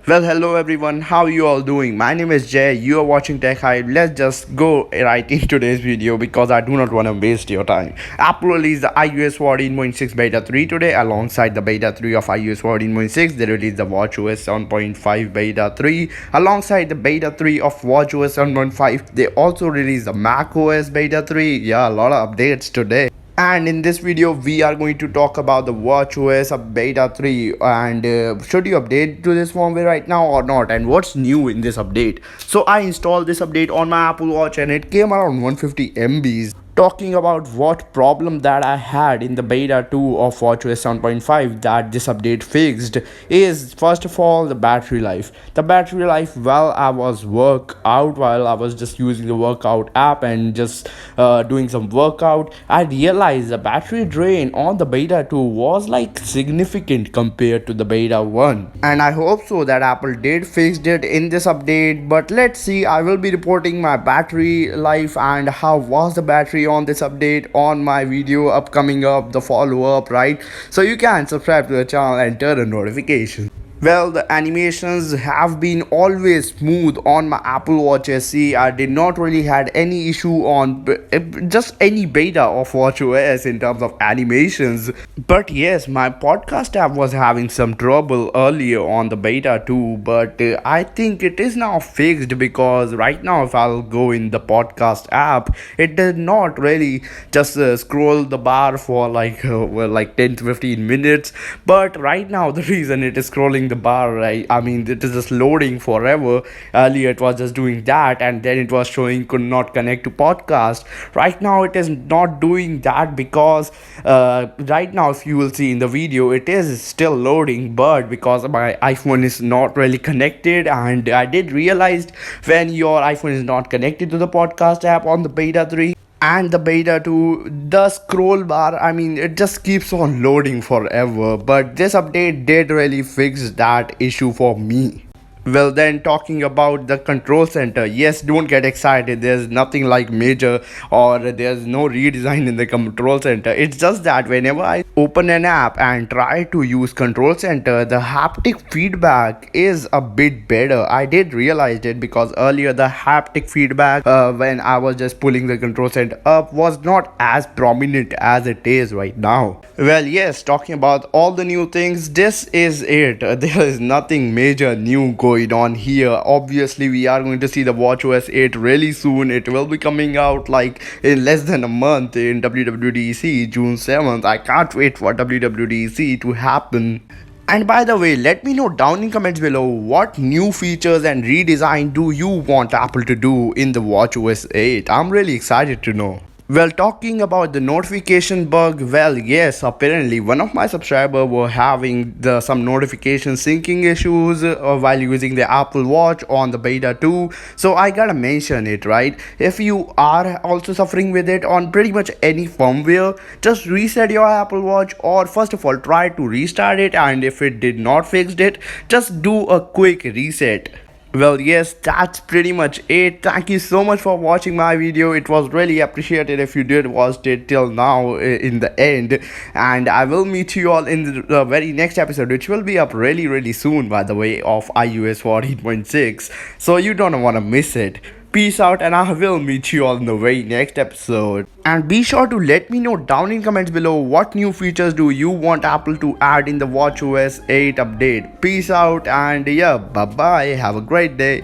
Well, hello everyone, how you all doing? My name is Jay, you are watching Tech Hype. Let's just go right in today's video because I do not want to waste your time. Apple released the iOS 14.6 Beta 3 today. Alongside the Beta 3 of iOS 14.6, they released the WatchOS 7.5 Beta 3. Alongside the Beta 3 of WatchOS 7.5, they also released the macOS Beta 3. Yeah, a lot of updates today. And in this video we are going to talk about the WatchOS of beta 3 and should you update to this firmware right now or not, and what's new in this update. So I installed this update on my Apple Watch and it came around 150 MBs. Talking about what problem that I had in the beta 2 of WatchOS 7.5 that this update fixed is, first of all, the battery life. The battery life while I was just using the workout app and just doing some workout, I realized the battery drain on the beta 2 was like significant compared to the beta 1. And I hope so that Apple did fix it in this update, but let's see. I will be reporting my battery life and how was the battery on this update on my video upcoming up the follow-up, right? So you can subscribe to the channel and turn on notifications. Well, the animations have been always smooth on my Apple Watch SE. I did not really had any issue on just any beta of WatchOS in terms of animations. But yes, my podcast app was having some trouble earlier on the beta too. But I think it is now fixed because right now if I'll go in the podcast app, it does not really just scroll the bar for like 10 to 15 minutes. But right now the reason it is scrolling the bar, right, I mean it is just loading forever. Earlier it was just doing that and then it was showing could not connect to podcast. Right now it is not doing that because right now if you will see in the video it is still loading, but because my iPhone is not really connected, and I did realize when your iPhone is not connected to the podcast app on the beta 3 and the beta 2, the scroll bar, I mean it just keeps on loading forever. But this update did really fix that issue for me. Well, then talking about the control center, yes, don't get excited. There's nothing like major or there's no redesign in the control center. It's just that whenever I open an app and try to use control center, the haptic feedback is a bit better. I did realize it because earlier the haptic feedback when I was just pulling the control center up was not as prominent as it is right now. Well, yes, talking about all the new things, this is it. There is nothing major new going on here. Obviously we are going to see the WatchOS 8 really soon. It will be coming out like in less than a month in WWDC June 7th. I can't wait for WWDC to happen. And by the way, let me know down in comments below what new features and redesign do you want Apple to do in the WatchOS 8. I'm really excited to know. Well, talking about the notification bug, well, yes, apparently one of my subscribers were having some notification syncing issues while using the Apple Watch on the beta 2. So I gotta mention it, right? If you are also suffering with it on pretty much any firmware, just reset your Apple Watch, or first of all try to restart it, and if it did not fix it, just do a quick reset. Well, yes, that's pretty much it. Thank you so much for watching my video. It was really appreciated if you did watch it till now in the end. And I will meet you all in the very next episode, which will be up really soon, by the way, of iOS 14.6. So you don't want to miss it. Peace out, and I will meet you all in the very next episode. And be sure to let me know down in comments below what new features do you want Apple to add in the WatchOS 8 update. Peace out, and yeah, bye bye. Have a great day.